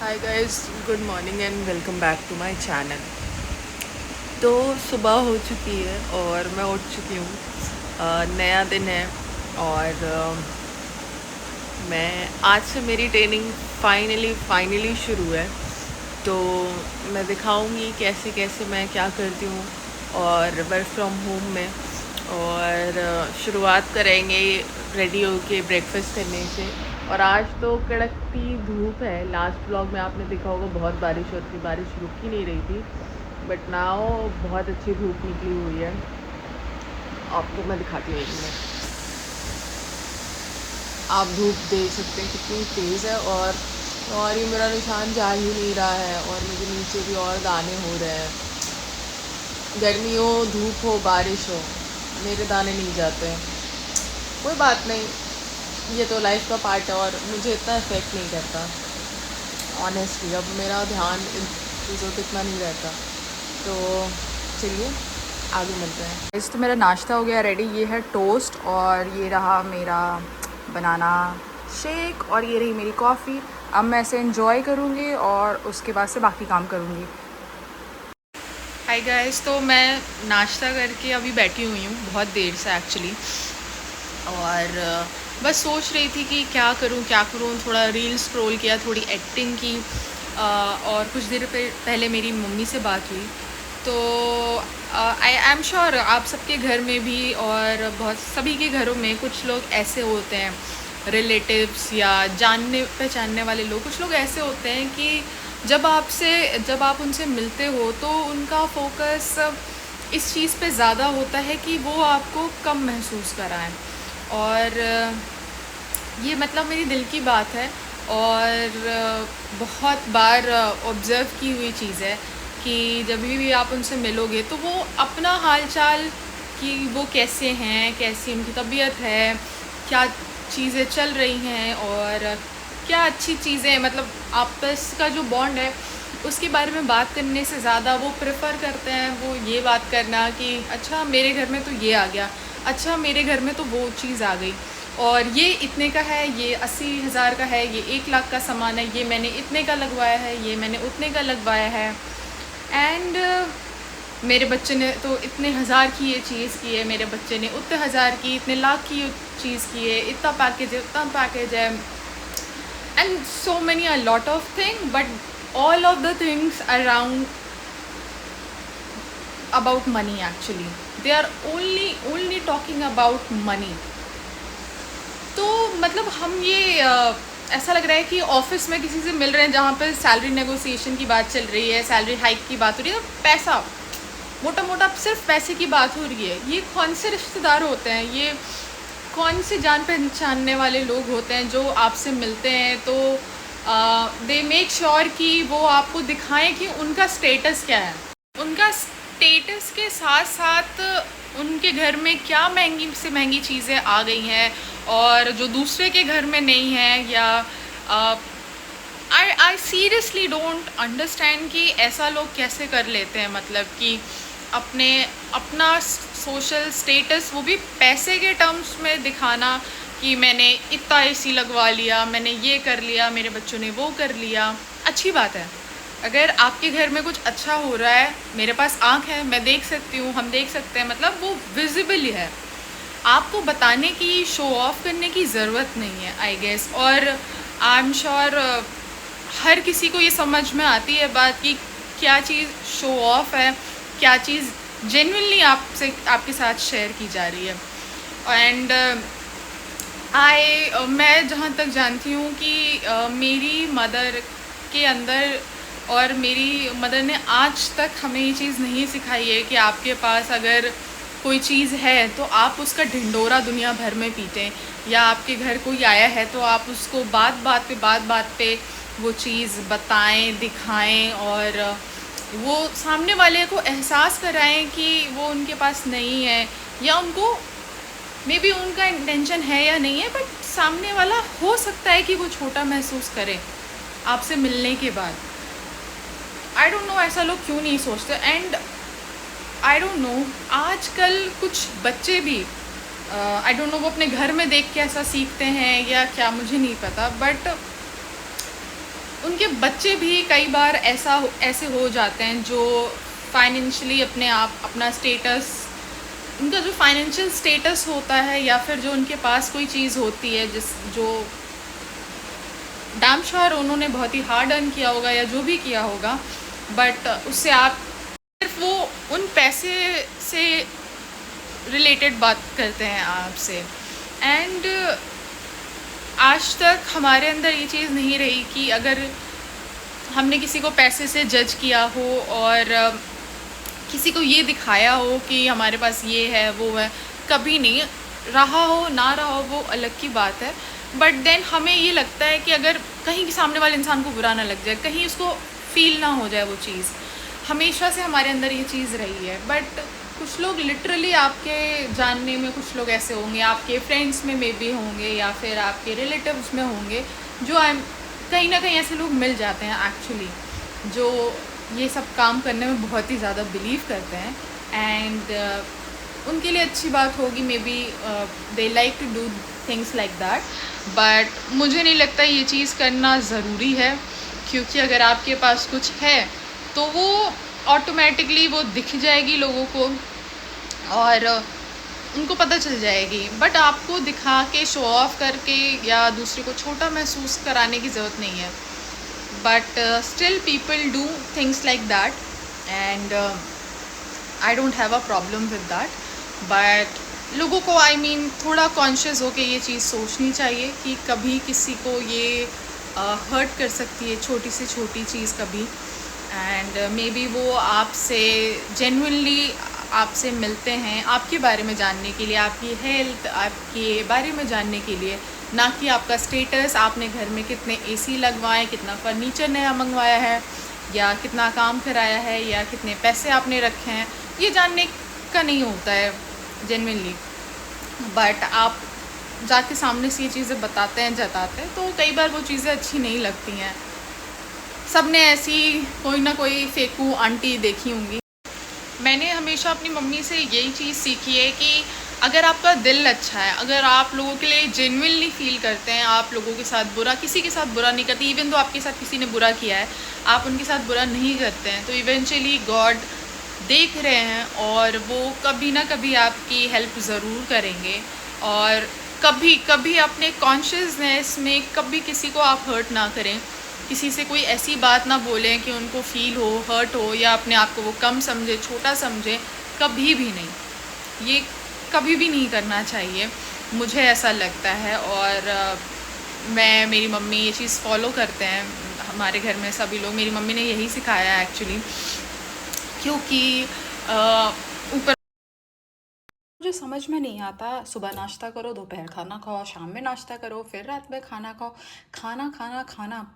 Hi guys, good morning and welcome back to my channel. तो सुबह हो चुकी है और मैं उठ चुकी हूँ। नया दिन है और मैं आज से मेरी ट्रेनिंग फाइनली शुरू है। तो मैं दिखाऊंगी कैसे कैसे मैं क्या करती हूँ और वर्क फ्रॉम होम में। और शुरुआत करेंगे रेडी होके ब्रेकफास्ट करने से। और आज तो कड़कती धूप है। लास्ट व्लॉग में आपने देखा होगा बहुत बारिश होती, बारिश रुक ही नहीं रही थी, बट नाउ बहुत अच्छी धूप निकली हुई है। आपको मैं दिखाती हूँ एक मिनट। आप धूप देख सकते हैं कितनी तेज़ है। और ये मेरा निशान जा ही नहीं रहा है और मुझे नीचे भी और दाने हो रहे हैं। गर्मी हो, धूप हो, बारिश हो, मेरे दाने नहीं जाते हैं। कोई बात नहीं, ये तो लाइफ का पार्ट है और मुझे इतना इफेक्ट नहीं करता ऑनेस्टली। अब मेरा ध्यान इन चीज़ों पे इतना नहीं रहता। तो चलिए आगे मिलते हैं। इस तो मेरा नाश्ता हो गया रेडी। ये है टोस्ट और ये रहा मेरा बनाना शेक और ये रही मेरी कॉफ़ी। अब मैं इसे एंजॉय करूँगी और उसके बाद से बाकी काम करूँगी। हाय गाइस, तो मैं नाश्ता करके अभी बैठी हुई हूँ बहुत देर से एक्चुअली। और बस सोच रही थी कि क्या करूँ। थोड़ा रील स्क्रॉल किया, थोड़ी एक्टिंग की। और कुछ देर पहले मेरी मम्मी से बात हुई। तो आई एम श्योर आप सबके घर में भी और बहुत सभी के घरों में कुछ लोग ऐसे होते हैं, रिलेटिव्स या जानने पहचानने वाले लोग। कुछ लोग ऐसे होते हैं कि जब आप उनसे मिलते हो तो उनका फोकस इस चीज़ पे ज़्यादा होता है कि वो आपको कम महसूस कराएं। और ये मतलब मेरी दिल की बात है और बहुत बार ऑब्ज़र्व की हुई चीज़ है कि जब भी आप उनसे मिलोगे तो वो अपना हालचाल, कि वो कैसे हैं, कैसी उनकी तबीयत है, क्या चीज़ें चल रही हैं और क्या अच्छी चीज़ें, मतलब आपस का जो बॉन्ड है उसके बारे में बात करने से ज़्यादा वो प्रेफर करते हैं वो ये बात करना कि अच्छा मेरे घर में तो ये आ गया, अच्छा मेरे घर में तो वो चीज़ आ गई, और ये इतने का है, ये 80,000 का है, ये 1 लाख का सामान है, ये मैंने इतने का लगवाया है, ये मैंने उतने का लगवाया है। एंड मेरे बच्चे ने तो इतने हज़ार की ये चीज़ की है, मेरे बच्चे ने उतने हज़ार की, इतने लाख की चीज़ की है, इतना पैकेज है, उतना पैकेज है, and so many a lot of thing. But all of the things around about money, actually they are only talking about money. तो मतलब हम ये ऐसा लग रहा है कि ऑफिस में किसी से मिल रहे हैं जहाँ पे सैलरी नेगोशिएशन की बात चल रही है, सैलरी हाइक की बात हो रही है, तो पैसा मोटा मोटा सिर्फ पैसे की बात हो रही है। ये कौन से रिश्तेदार होते हैं, ये कौन से जान पहचानने वाले लोग होते हैं जो आपसे मिलते हैं तो दे मेक श्योर कि वो आपको दिखाएं कि उनका स्टेटस क्या है। उनका स्टेटस के साथ साथ उनके घर में क्या महंगी से महंगी चीज़ें आ गई हैं और जो दूसरे के घर में नहीं है, या आई सीरियसली डोंट अंडरस्टैंड कि ऐसा लोग कैसे कर लेते हैं। मतलब कि अपना सोशल स्टेटस वो भी पैसे के टर्म्स में दिखाना कि मैंने इतना एसी लगवा लिया, मैंने ये कर लिया, मेरे बच्चों ने वो कर लिया। अच्छी बात है, अगर आपके घर में कुछ अच्छा हो रहा है, मेरे पास आँख है, मैं देख सकती हूँ, हम देख सकते हैं, मतलब वो विजिबल है। आपको बताने की, शो ऑफ करने की ज़रूरत नहीं है आई गेस। और आई एम श्योर हर किसी को ये समझ में आती है बात कि क्या चीज़ शो ऑफ है, क्या चीज़ जेन्युइनली आपके साथ शेयर की जा रही है। एंड मैं जहाँ तक जानती हूँ कि मेरी मदर के अंदर, और मेरी मदर ने आज तक हमें ये चीज़ नहीं सिखाई है कि आपके पास अगर कोई चीज़ है तो आप उसका ढिंढोरा दुनिया भर में पीटें, या आपके घर कोई आया है तो आप उसको बात बात पे वो चीज़ बताएं, दिखाएं और वो सामने वाले को एहसास कराएं कि वो उनके पास नहीं है, या उनको मे बी उनका इंटेंशन है या नहीं है, बट सामने वाला हो सकता है कि वो छोटा महसूस करे आपसे मिलने के बाद। आई डोंट नो ऐसा लोग क्यों नहीं सोचते। एंड आई डोंट नो, आजकल कुछ बच्चे भी आई डोंट नो वो अपने घर में देख के ऐसा सीखते हैं या क्या, मुझे नहीं पता, बट उनके बच्चे भी कई बार ऐसे हो जाते हैं जो फाइनेंशियली अपने आप अपना स्टेटस, उनका जो फाइनेंशियल स्टेटस होता है या फिर जो उनके पास कोई चीज़ होती है जो डैम श्योर उन्होंने बहुत ही हार्ड अर्न किया होगा या जो भी किया होगा, बट उससे आप सिर्फ वो उन पैसे से रिलेटेड बात करते हैं आपसे। एंड आज तक हमारे अंदर ये चीज़ नहीं रही कि अगर हमने किसी को पैसे से जज किया हो और किसी को ये दिखाया हो कि हमारे पास ये है वो है, कभी नहीं। रहा हो ना रहा हो वो अलग की बात है, बट देन हमें ये लगता है कि अगर कहीं सामने वाले इंसान को बुरा ना लग जाए, कहीं उसको फील ना हो जाए वो चीज़, हमेशा से हमारे अंदर ये चीज़ रही है। बट कुछ लोग लिटरली आपके जानने में कुछ लोग ऐसे होंगे, आपके फ्रेंड्स में मे बी होंगे या फिर आपके रिलेटिव्स में होंगे, जो कहीं ना कहीं ऐसे लोग मिल जाते हैं एक्चुअली, जो ये सब काम करने में बहुत ही ज़्यादा बिलीव करते हैं। एंड उनके लिए अच्छी बात होगी, may be they like to do things like that, but मुझे नहीं लगता ये चीज़ करना ज़रूरी है, क्योंकि अगर आपके पास कुछ है तो वो ऑटोमेटिकली वो दिख जाएगी लोगों को और उनको पता चल जाएगी। बट आपको दिखा के शो ऑफ करके या दूसरे को छोटा महसूस कराने की ज़रूरत नहीं है, but still people do things like that and I don't have a problem with that. But लोगों को थोड़ा कॉन्शियस हो के ये चीज़ सोचनी चाहिए कि कभी किसी को ये हर्ट कर सकती है छोटी से छोटी चीज़ कभी। एंड मे बी वो आपसे जेन्युइनली आपसे मिलते हैं आपके बारे में जानने के लिए, आपकी हेल्थ, आपके बारे में जानने के लिए, ना कि आपका स्टेटस, आपने घर में कितने एसी लगवाए, कितना फर्नीचर नया मंगवाया है, या कितना काम कराया है, या कितने पैसे आपने रखे हैं। ये जानने का नहीं होता है जेन्युइनली, बट आप जाके सामने से ये चीज़ें बताते हैं, जताते हैं, तो कई बार वो चीज़ें अच्छी नहीं लगती हैं। सब ने ऐसी कोई ना कोई फेकू आंटी देखी होंगी। मैंने हमेशा अपनी मम्मी से यही चीज़ सीखी है कि अगर आपका दिल अच्छा है, अगर आप लोगों के लिए जेन्युइनली फील करते हैं, आप लोगों के साथ बुरा, किसी के साथ बुरा नहीं करते, इवन तो आपके साथ किसी ने बुरा किया है, आप उनके साथ बुरा नहीं करते हैं, तो इवेंचुअली गॉड देख रहे हैं और वो कभी ना कभी आपकी हेल्प ज़रूर करेंगे। और कभी कभी अपने कॉन्शियसनेस में कभी किसी को आप हर्ट ना करें, किसी से कोई ऐसी बात ना बोलें कि उनको फील हो, हर्ट हो, या अपने आप को वो कम समझे, छोटा समझे, कभी भी नहीं। ये कभी भी नहीं करना चाहिए, मुझे ऐसा लगता है। और मेरी मम्मी ये चीज़ फॉलो करते हैं, हमारे घर में सभी लोग, मेरी मम्मी ने यही सिखाया है एक्चुअली, क्योंकि ऊपर मुझे समझ में नहीं आता, सुबह नाश्ता करो, दोपहर खाना खाओ, शाम में नाश्ता करो, फिर रात में खाना खाओ, खाना खाना खाना,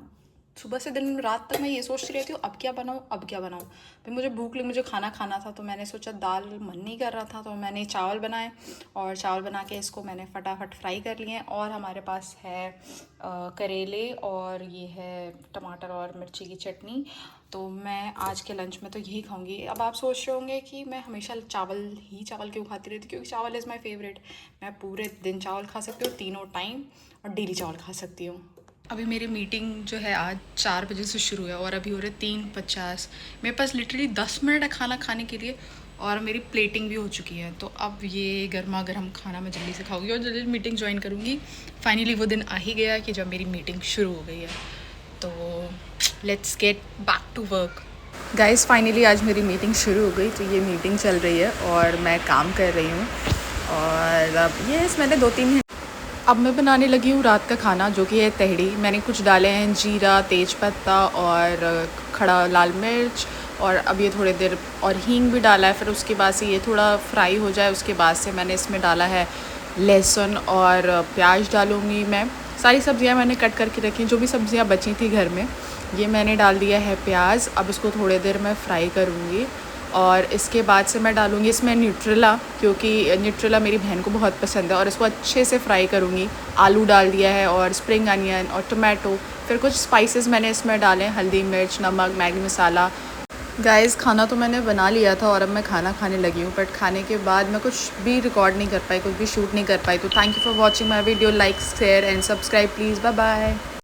सुबह से दिन रात तक मैं ये सोचती रहती हूँ अब क्या बनाऊँ, अब क्या बनाऊँ। फिर मुझे भूख लगी, मुझे खाना खाना था, तो मैंने सोचा दाल मन नहीं कर रहा था, तो मैंने चावल बनाए और चावल बना के इसको मैंने फटाफट फ्राई कर लिए। और हमारे पास है करेले और ये है टमाटर और मिर्ची की चटनी, तो मैं आज के लंच में तो यही खाऊंगी। अब आप सोच रहे होंगे कि मैं हमेशा चावल क्यों खाती रहती, क्योंकि चावल इज़ माय फेवरेट। मैं पूरे दिन चावल खा सकती हूँ, तीनों टाइम, और डेली चावल खा सकती हूँ। अभी मेरी मीटिंग जो है आज 4 बजे से शुरू है और अभी हो रहे 3:50। मेरे पास लिटरली 10 मिनट है खाना खाने के लिए और मेरी प्लेटिंग भी हो चुकी है। तो अब ये गर्मा गर्म खाना मैं जल्दी से खाऊंगी और जल्दी मीटिंग ज्वाइन करूँगी। फाइनली वो दिन आ ही गया कि जब मेरी मीटिंग शुरू हो गई है। तो let's get back to work. Guys finally आज मेरी मीटिंग शुरू हो गई, तो ये मीटिंग चल रही है और मैं काम कर रही हूँ। और अब मैंने 2-3 अब मैं बनाने लगी हूँ रात का खाना, जो कि है तहड़ी। मैंने कुछ डाले हैं जीरा, तेज़पत्ता और खड़ा लाल मिर्च, और अब ये थोड़ी देर और हींग भी डाला है। फिर उसके बाद से ये थोड़ा फ्राई हो जाए, उसके बाद से मैंने इसमें डाला है लहसुन और प्याज डालूँगी मैं। सारी सब्ज़ियाँ मैंने कट करके रखी, जो भी सब्ज़ियाँ बची थी घर में, ये मैंने डाल दिया है प्याज। अब इसको थोड़ी देर मैं फ्राई करूँगी और इसके बाद से मैं डालूँगी इसमें न्यूट्रेला, क्योंकि न्यूट्रेला मेरी बहन को बहुत पसंद है, और इसको अच्छे से फ्राई करूँगी। आलू डाल दिया है और स्प्रिंग अनियन और टमाटो। फिर कुछ स्पाइसेस मैंने इसमें डाले, हल्दी, मिर्च, नमक, मैगी मसाला। गाइस खाना तो मैंने बना लिया था और अब मैं खाना खाने लगी हूँ, बट खाने के बाद मैं कुछ भी रिकॉर्ड नहीं कर पाई, कुछ भी शूट नहीं कर पाई। तो thank you for watching my video. Like, share and subscribe please. Bye bye.